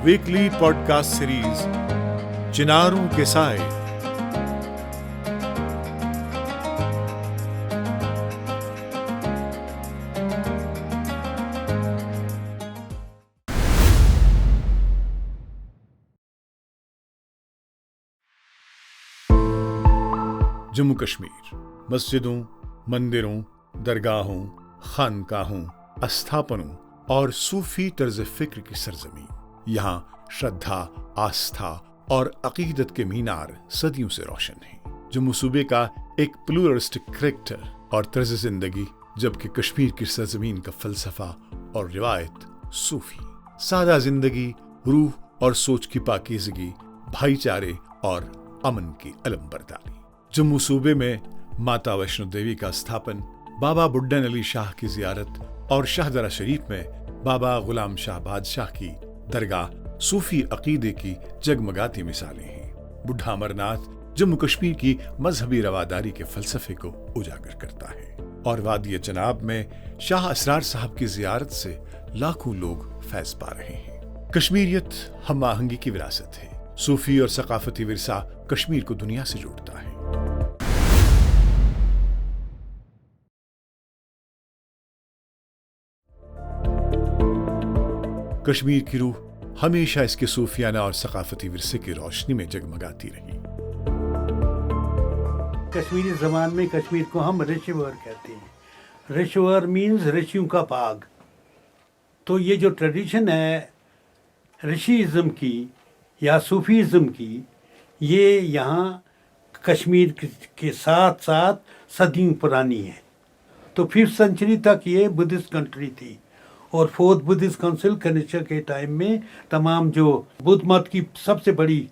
Weekly podcast series चिनारों के साए। जम्मू कश्मीर मस्जिदों, मंदिरों, दरगाहों, खानकाहों, अस्थापनों और सूफी तर्ज फिक्र की सरजमीन। यहाँ श्रद्धा, आस्था और अकीदत के मीनार सदियों से रोशन हैं। जम्मू सूबे का एक प्लूरलिस्टिक करैक्टर और तर्ज जिंदगी, जबकि कश्मीर की सरजमीन का फलसफा और रिवायत सूफी। सादा जिंदगी, रूह और सोच की पाकीज़गी, भाईचारे और अमन की अलमबरदारी। जम्मू सूबे में माता वैष्णो देवी का स्थापन, बाबा बुड्ढन अली शाह की जियारत और शाहदरा शरीफ में बाबा गुलाम शाह बादशाह की दरगाह सूफी अकीदे की जगमगाती मिसालें हैं। बुढ़ा अमरनाथ जम्मू कश्मीर की मजहबी रवादारी के फलसफे को उजागर करता है और वादी चनाब में शाह असरार साहब की जियारत से लाखों लोग फैज पा रहे हैं। कश्मीरियत हम आहंगी की विरासत है। सूफी और सकाफती विरसा कश्मीर को दुनिया से जोड़ता है। कश्मीर की रूह हमेशा इसके सूफियाना और सकाफती विरसे की रोशनी में जगमगाती रही। कश्मीरी ज़बान में कश्मीर को हम रिशवर कहते हैं। रिशवर मीन्स ऋषियों का बाग। तो ये जो ट्रेडिशन है ऋषिज़म की या सूफीज़म की, ये यहाँ कश्मीर के साथ साथ सदियों पुरानी है। तो 5th सेंचुरी तक ये बुद्धिस्ट कंट्री थी और 4th बुद्धिस्ट काउंसिल कनिष्का के टाइम में तमाम जो बुद्ध मत की सबसे बड़ी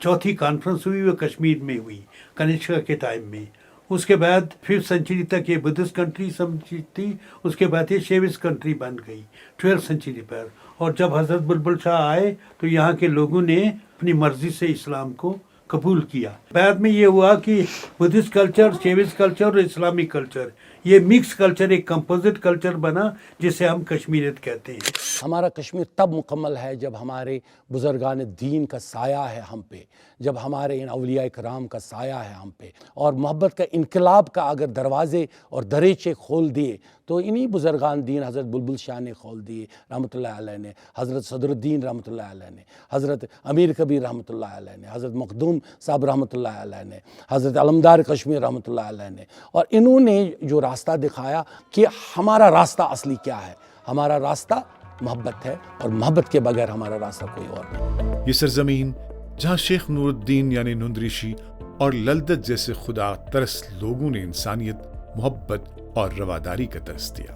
4थी कॉन्फ्रेंस हुई वो कश्मीर में हुई कनिष्का के टाइम में। उसके बाद 5th सेंचुरी तक ये बुद्धिस्ट कंट्री समझी थी। उसके बाद ये शेविस्ट कंट्री बन गई 12th सेंचुरी पर। और जब हज़रत बुलबुल शाह आए तो यहाँ के लोगों ने अपनी मर्जी से इस्लाम को कबूल किया। बाद में ये हुआ कि बुद्धिस्ट कल्चर, शेविस्ट कल्चर और इस्लामिक कल्चर, ये मिक्स कल्चर, एक कंपोजिट कल्चर बना जिसे हम कश्मीरियत कहते हैं। हमारा कश्मीर तब मुकम्मल है जब हमारे बुजुर्गान दीन का साया है हम पे, जब हमारे इन औलिया कराम का साया है हम पे, और मोहब्बत का इनकलाब का अगर दरवाजे और दरीचे खोल दिए तो इन्हीं बुजुर्गान दीन हज़रत बुलबुल शाह ने खोल दिए रहमतुल्लाह अलैह ने, हज़रत सदरुद्दीन रहमतुल्लाह अलैह ने, हज़रत अमीर कबीर रहमतुल्लाह अलैह ने, हज़रत मखदूम साहब रहमतुल्लाह अलैह ने, हज़रत अलमदार कश्मीर रहमतुल्लाह अलैह ने। और इन्होंने जो रास्ता दिखाया कि हमारा रास्ता असली क्या है। हमारा रास्ता मोहब्बत है और मोहब्बत के बगैर हमारा रास्ता कोई और नहीं। ये सरजमीन जहाँ शेख नूरुद्दीन यानी नुंदरीशी और ललदत जैसे खुदा तरस लोगों ने इंसानियत, मोहब्बत और रवादारी का तरस दिया।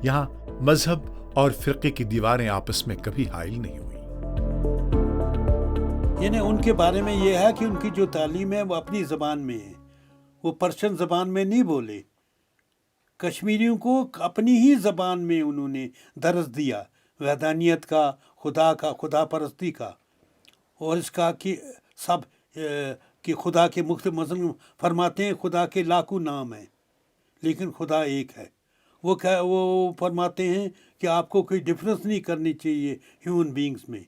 यहाँ मजहब और फिरके की दीवारें आपस में कभी हाइल नहीं हुई। यानी उनके बारे में ये है कि उनकी जो तालीम है वो अपनी ज़बान में है। वो पर्शियन ज़बान में नहीं बोले। कश्मीरियों को अपनी ही ज़बान में उन्होंने दर्स दिया वहदानियत का, खुदा परस्ती का, और इसका कि सब कि खुदा के मुख्तलिफ मसलन फरमाते हैं खुदा के लाखों नाम हैं लेकिन खुदा एक है। वो फरमाते हैं कि आपको कोई डिफरेंस नहीं करनी चाहिए ह्यूमन बींग्स में,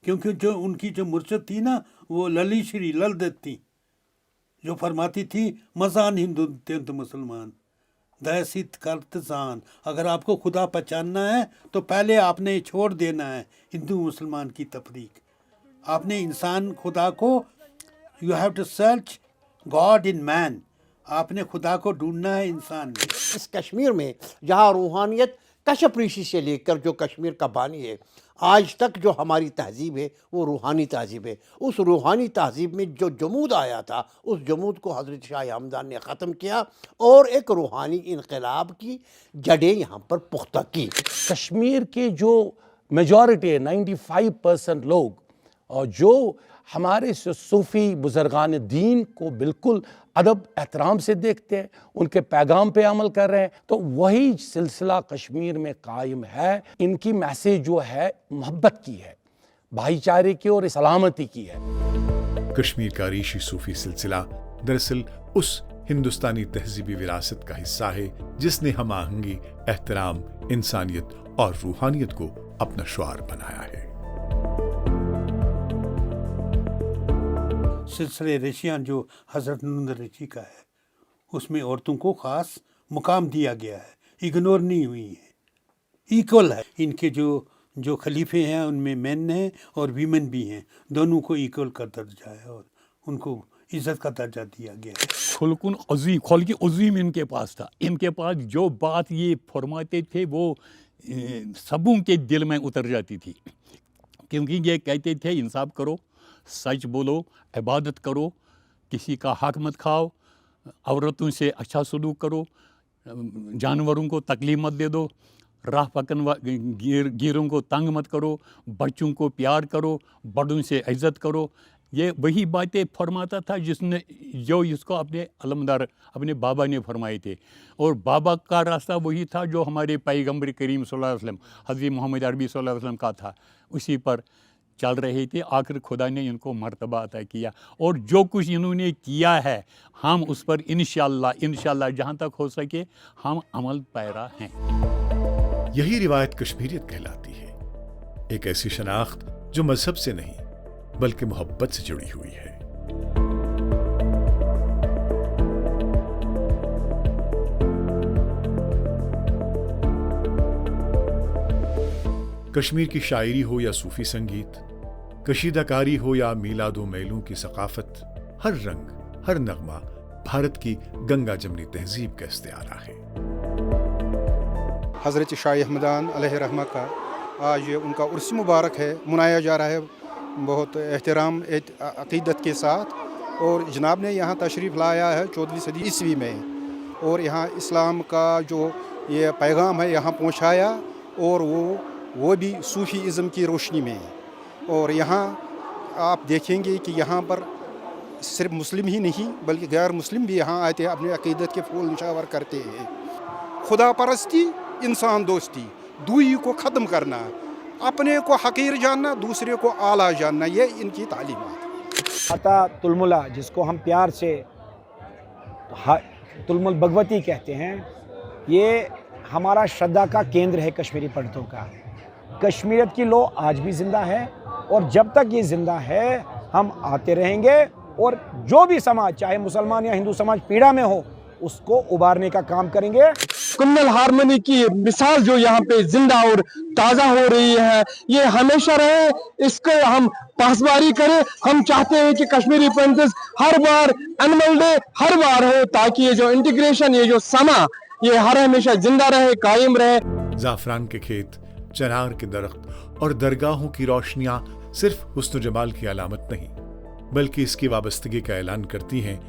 क्योंकि जो उनकी जो मुर्शद थी ना वो लली श्री ललदत थी, जो फरमाती थी मजान हिंदू त्यंत मुसलमान दहसित कर्तजान। अगर आपको खुदा पहचानना है तो पहले आपने छोड़ देना है हिंदू मुसलमान की तफरीक। आपने इंसान खुदा को, you have to search God in man, आपने खुदा को ढूंढना है इंसान में। इस कश्मीर में जहाँ रूहानियत कश्यप ऋषि से लेकर जो कश्मीर का बानी है आज तक जो हमारी तहजीब है वो रूहानी तहजीब है। उस रूहानी तहजीब में जो जमूद आया था उस जमूद को हज़रत शाह हमदान ने ख़त्म किया और एक रूहानी इनकलाब की जड़ें यहाँ पर पुख्ता की। कश्मीर के जो मेजॉरिटी है 95% लोग और जो हमारे सूफ़ी बुज़ुर्गान दीन को बिल्कुल अदब एहतराम से देखते हैं, उनके पैगाम पे अमल कर रहे हैं, तो वही सिलसिला कश्मीर में कायम है। इनकी मैसेज जो है मोहब्बत की है, भाईचारे की और सलामती की है। कश्मीर का ऋषि सूफी सिलसिला दरअसल उस हिंदुस्तानी तहजीबी विरासत का हिस्सा है जिसने हम आहंगी, एहतराम, इंसानियत और रूहानियत को अपना शुआर बनाया है। सिलसिले रशियाँ जो हज़रत नून रशी का है उसमें औरतों को ख़ास मुकाम दिया गया है, इग्नोर नहीं हुई है, इक्वल है। इनके जो खलीफे हैं उनमें मेन हैं और वीमेन भी हैं, दोनों को इक्वल का दर्जा है और उनको इज़्ज़त का दर्जा दिया गया है। खुल्कुन अज़ीम, खुल्क अज़ीम इनके पास था। इनके पास जो बात ये फरमाते थे वो सबों के दिल में उतर जाती थी, क्योंकि ये कहते थे इंसाफ करो, सच बोलो, इबादत करो, किसी का हक मत खाओ, औरतों से अच्छा सलूक करो, जानवरों को तकलीफ मत दे दो, राह पकड़न गिरों को तंग मत करो, बच्चों को प्यार करो, बड़ों से इज़्ज़त करो। ये वही बातें फरमाता था जो इसको अपने अलमदार अपने बाबा ने फरमाए थे, और बाबा का रास्ता वही था जो हमारे पैगम्बर करीम सल्लल्लाहु अलैहि वसल्लम हज़रत मोहम्मद अरबी सल्लल्लाहु अलैहि वसल्लम का था, उसी पर चल रहे थे। आखिर खुदा ने इनको मर्तबा अता किया, और जो कुछ इन्होंने किया है हम उस पर इंशाअल्लाह जहाँ तक हो सके हम अमल पैरा हैं। यही रिवायत कश्मीरियत कहलाती है, एक ऐसी शनाख्त जो मजहब से नहीं बल्कि मोहब्बत से जुड़ी हुई है। कश्मीर की शायरी हो या सूफी संगीत, कशीदाकारी हो या मीलादो मेलों की सकाफत, हर रंग, हर नगमा भारत की गंगा जमनी तहजीब का इस्तिआरा है। हज़रत शाह हमदान अलैहि रहमा का आज उनका उर्स मुबारक है, मनाया जा रहा है बहुत एहतराम अक़ीदत के साथ, और जनाब ने यहाँ तशरीफ़ लाया है 14वीं सदी ईस्वी में, और यहाँ इस्लाम का जो ये पैगाम है यहाँ पहुँचाया, और वो भी सूफ़ीज़म की रोशनी में। और यहाँ आप देखेंगे कि यहाँ पर सिर्फ मुस्लिम ही नहीं बल्कि गैर मुस्लिम भी यहाँ आते हैं, अपने अक़ीदत के फूल निशावर करते हैं। खुदा परस्ती, इंसान दोस्ती, दूई को ख़त्म करना, अपने को हकीर जानना, दूसरे को आला जानना, ये इनकी तालीमात। अता तुलमुला, जिसको हम प्यार से तुलमुल भगवती कहते हैं, ये हमारा श्रद्धा का केंद्र है कश्मीरी पंडितों का। कश्मीरियत की लो आज भी ज़िंदा है, और जब तक ये ज़िंदा है हम आते रहेंगे, और जो भी समाज चाहे मुसलमान या हिंदू समाज पीड़ा में हो उसको उबारने का काम करेंगे। कम्युनल हार्मनी की मिसाल जो यहाँ पे जिंदा और ताज़ा हो रही है, ये हमेशा रहे, इसको हम पासबारी करें। हम चाहते हैं कि कश्मीरी पंडित्स हर बार एनुअल डे हर बार हो, ताकि ये जो इंटीग्रेशन, ये जो समा, ये हर हमेशा जिंदा रहे, कायम रहे। ज़ाफ़रान के खेत, चनार के दरख्त और दरगाहों की रोशनियां सिर्फ हुस्न जमाल की अलामत नहीं बल्कि इसकी वाबस्तगी का ऐलान करती हैं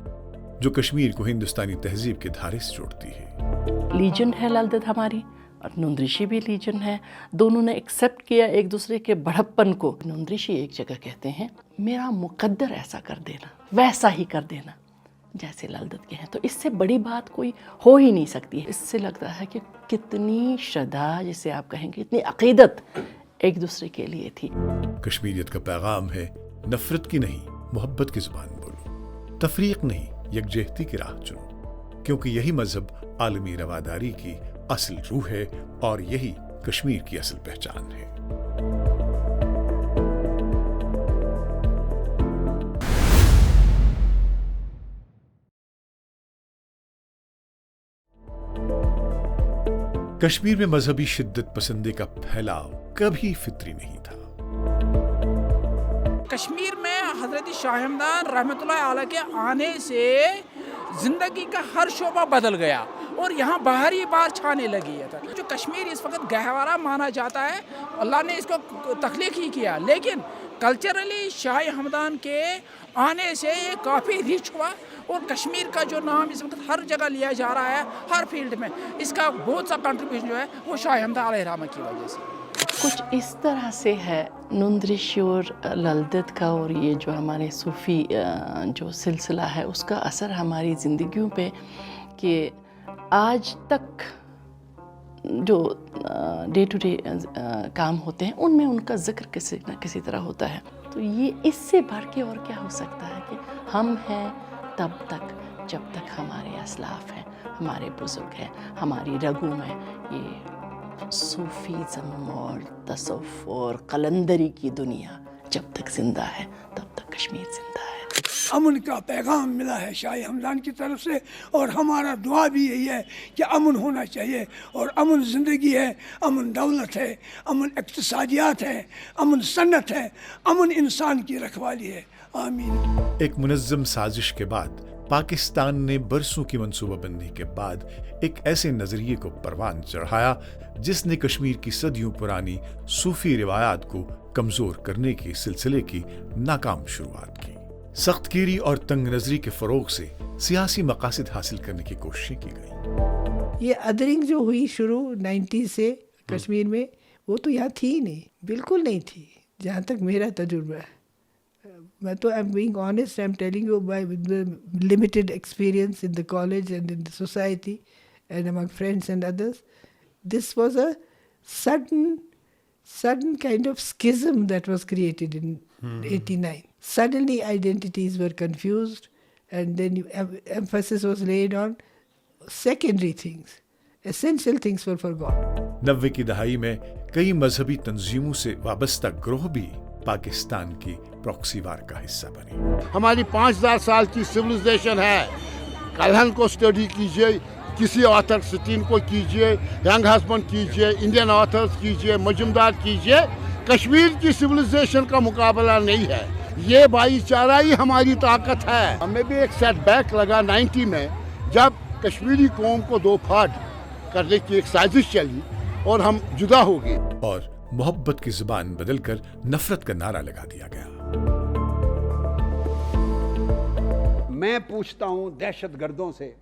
जो कश्मीर को हिंदुस्तानी तहजीब के धारे से जोड़ती है। लीजन है ललदत हमारी, और नून ऋषि भी लीजन है। दोनों ने एक्सेप्ट किया एक दूसरे के बड़प्पन को। नून ऋषि एक जगह कहते हैं, मेरा मुकद्दर ऐसा कर देना, वैसा ही कर देना जैसे ललदत के हैं। तो इससे बड़ी बात कोई हो ही नहीं सकती है। इससे लगता है कि कितनी श्रद्धा, जिसे आप कहेंगे इतनी अकीदत एक दूसरे के लिए थी। कश्मीरियत का पैगाम है, नफरत की नहीं मोहब्बत की जुबान बोलो, तफरीक नहीं यकजहती की राह चुनो, क्योंकि यही मजहब आलमी रवादारी की असल रूह है और यही कश्मीर की असल पहचान है। कश्मीर में मजहबी शिद्दत पसंदी का फैलाव कभी फितरी नहीं था। कश्मीर में हज़रत शाह हमदान रहमतुल्लाह अलैह के आने से ज़िंदगी का हर शोबा बदल गया और यहाँ बाहरी बार छाने लगी है। जो कश्मीर इस वक्त गहवारा माना जाता है, अल्लाह ने इसको तख्लीक ही किया, लेकिन कल्चरली शाह हमदान के आने से ये काफ़ी रिच हुआ और कश्मीर का जो नाम इस वक्त हर जगह लिया जा रहा है, हर फील्ड में, इसका बहुत सा कंट्रीब्यूशन जो है वो शाह हमदान अलैहिर्रहमा की वजह से। कुछ इस तरह से है नून ऋषि और ललदत का, और ये जो हमारे सूफ़ी जो सिलसिला है उसका असर हमारी ज़िंदगियों पे, कि आज तक जो डे टू डे काम होते हैं उनमें उनका ज़िक्र किसी न किसी तरह होता है। तो ये इससे बढ़ के और क्या हो सकता है कि हम हैं तब तक जब तक हमारे असलाफ हैं, हमारे बुज़ुर्ग हैं, हमारी रगों में ये सूफ़ीज़म और तसव्वुफ़ और कलंदरी की दुनिया जब तक ज़िंदा है तब तक कश्मीर ज़िंदा है। अमन का पैगाम मिला है शाह हमदान की तरफ से, और हमारा दुआ भी यही है कि अमन होना चाहिए, और अमन ज़िंदगी है, अमन दौलत है, अमन इक़्तिसादियात है, अमन सन्नत है, अमन इंसान की रखवाली है। आमीन। एक मुनज़्ज़म साजिश के बाद पाकिस्तान ने बरसों की मंसूबाबंदी के बाद एक ऐसे नजरिए को परवान चढ़ाया जिसने कश्मीर की सदियों पुरानी सूफी रिवायात को कमजोर करने के सिलसिले की नाकाम शुरुआत की। सख्तगीरी और तंग नजरी के फरोग से सियासी मकासद हासिल करने की कोशिशें की गई। ये अदरिंग जो हुई शुरू 90 से कश्मीर में, वो तो यहाँ थी ही नहीं, बिल्कुल नहीं थी, जहाँ तक मेरा तजुर्बा है। मैं तो I'm being honest, I'm telling you by the limited experience in the college and in the society and among friends and others. This was a sudden kind of schism that was created in 89. Suddenly identities were confused, and then emphasis was laid on secondary things. Essential things were forgotten. 90 की दहाई में कई मजहबी तंजीमों से वाबस्ता ग्रोह भी पाकिस्तान की प्रॉक्सी वार का हिस्सा बनी। हमारी 5000 साल की सिविलाइजेशन है। कलहन को स्टडी कीजिए, किसी ऑथर सिटीन को कीजिए, यंग हस्बैंड कीजिए, इंडियन ऑथर्स कीजिए, मजूमदार कीजिए, कश्मीर की सिविलाइजेशन का मुकाबला नहीं है। ये भाईचारा ही हमारी ताकत है। हमें भी एक सेटबैक लगा 90 में, जब कश्मीरी कौम को दो फाड़ करने की एक साजिश चली और हम जुदा हो गए, और मोहब्बत की जुबान बदलकर नफरत का नारा लगा दिया गया। मैं पूछता हूं दहशतगर्दों से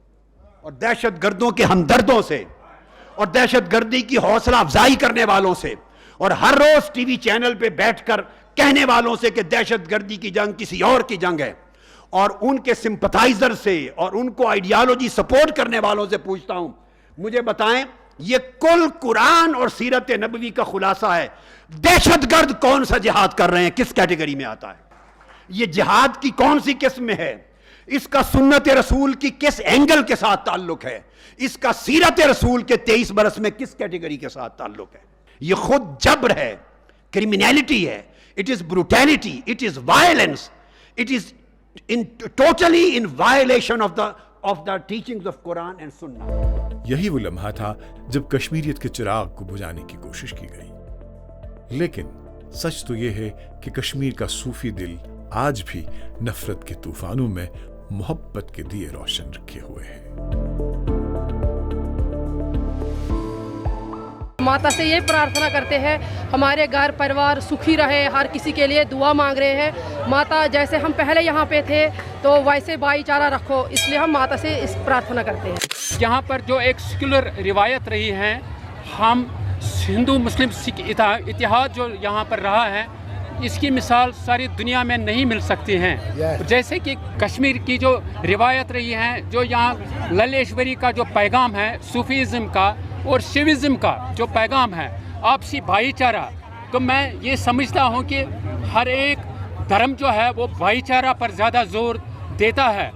और दहशतगर्दों के हमदर्दों से और दहशतगर्दी की हौसला अफजाई करने वालों से और हर रोज टीवी चैनल पे बैठकर कहने वालों से कि दहशतगर्दी की जंग किसी और की जंग है, और उनके सिंपथाइजर से और उनको आइडियोलॉजी सपोर्ट करने वालों से पूछता हूं, मुझे बताएं ये कुल कुरान और सीरत नबवी का खुलासा है। दहशतगर्द कौन सा जिहाद कर रहे हैं, किस कैटेगरी में आता है? ये जिहाद की कौन सी किस्म में है? इसका सुन्नत रसूल की किस एंगल के साथ ताल्लुक है? इसका सीरत रसूल के 23 बरस में किस कैटेगरी के साथ ताल्लुक है? ये खुद जबर है, क्रिमिनलिटी है, it is brutality, it is violence, it is in totally in violation of the teachings of Quran and सुन्ना। यही वो लम्हा था जब कश्मीरियत के चिराग को बुझाने की कोशिश की गई। लेकिन सच तो यह है कि कश्मीर का सूफी दिल आज भी नफरत के तूफानों में मोहब्बत के दिए रोशन रखे हुए है। माता से ये प्रार्थना करते हैं हमारे घर परिवार सुखी रहे, हर किसी के लिए दुआ मांग रहे हैं। माता जैसे हम पहले यहाँ पे थे तो वैसे भाईचारा रखो, इसलिए हम माता से इस प्रार्थना करते हैं। यहाँ पर जो एक सेक्युलर रिवायत रही है, हम हिंदू मुस्लिम सिख इतिहाद जो यहाँ पर रहा है, इसकी मिसाल सारी दुनिया में नहीं मिल सकती हैं। जैसे कि कश्मीर की जो रिवायत रही है, जो यहाँ ललेश्वरी का जो पैगाम है, सूफीज़म का और शिविज़म का जो पैगाम है, आपसी भाईचारा, तो मैं ये समझता हूँ कि हर एक धर्म जो है वो भाईचारा पर ज़्यादा जोर देता है।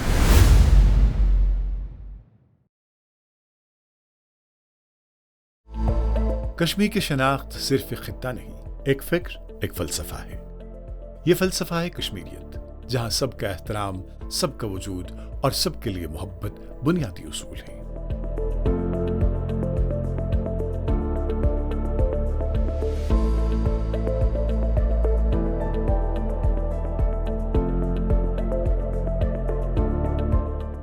कश्मीर की शनाख्त सिर्फ एक खित्ता नहीं, एक फिक्र, एक फलसफा है। ये फलसफा है कश्मीरियत, जहां सबका एहतराम, सबका वजूद और सबके लिए मोहब्बत बुनियादी उसूल है।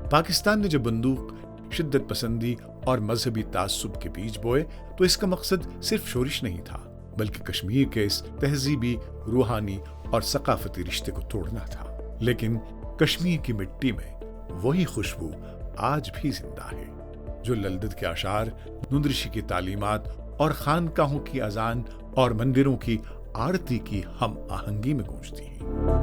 पाकिस्तान ने जब बंदूक, शिद्दत पसंदी और मजहबी तासुब के बीज बोए तो इसका मकसद सिर्फ शोरिश नहीं था, बल्कि कश्मीर के इस तहजीबी, रूहानी और सकाफती रिश्ते को तोड़ना था। लेकिन कश्मीर की मिट्टी में वही खुशबू आज भी जिंदा है जो ललदत के आशार, नुंद ऋषि की तालीमात और खानकाहों की अजान और मंदिरों की आरती की हम आहंगी में गूंजती है।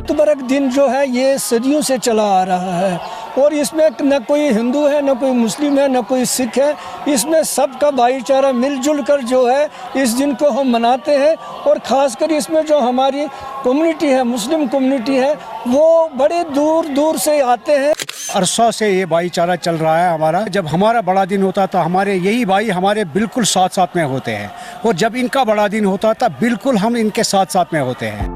मुबारक दिन जो है ये सदियों से चला आ रहा है, और इसमें न कोई हिंदू है, न कोई मुस्लिम है, न कोई सिख है। इसमें सबका भाईचारा मिलजुल कर जो है इस दिन को हम मनाते हैं, और ख़ासकर इसमें जो हमारी कम्युनिटी है, मुस्लिम कम्युनिटी है, वो बड़े दूर दूर से आते हैं। अरसा से ये भाईचारा चल रहा है हमारा। जब हमारा बड़ा दिन होता तो हमारे यही भाई हमारे बिल्कुल साथ साथ में होते हैं, और जब इनका बड़ा दिन होता था बिल्कुल हम इनके साथ साथ में होते हैं।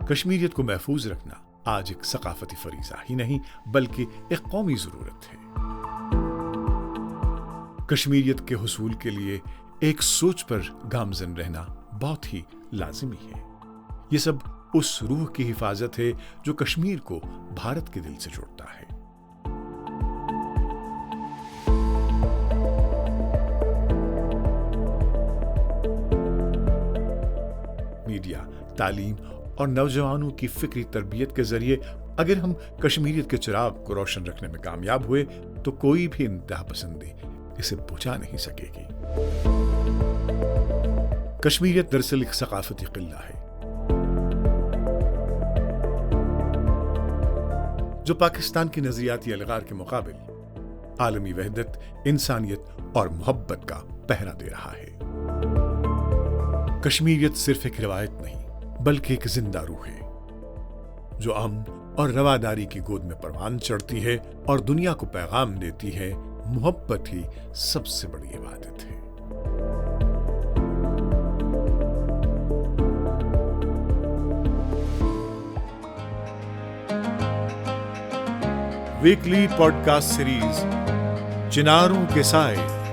कश्मीरियत को महफूज रखना आज एक सकाफती फरीजा ही नहीं बल्कि एक कौमी जरूरत है। कश्मीरियत के हुसूल के लिए एक सोच पर गामजन रहना बहुत ही लाजिमी है। ये सब उस रूह की हिफाजत है जो कश्मीर को भारत के दिल से जोड़ता है। मीडिया, तालीम और नौजवानों की फिक्री तरबियत के जरिए अगर हम कश्मीरियत के चिराग को रोशन रखने में कामयाब हुए तो कोई भी इंतहा पसंदी इसे बुझा नहीं सकेगी। कश्मीरियत दरअसल एक सकाफती किला है जो पाकिस्तान की नजरियाती अलगार के मुकाबिल आलमी वहदत, इंसानियत और मोहब्बत का पहरा दे रहा है। कश्मीरियत सिर्फ एक रिवायत नहीं बल्कि एक जिंदा रूह है जो अमन और रवादारी की गोद में परवान चढ़ती है और दुनिया को पैगाम देती है, मोहब्बत ही सबसे बड़ी इबादत है। वीकली पॉडकास्ट सीरीज चिनारों के साए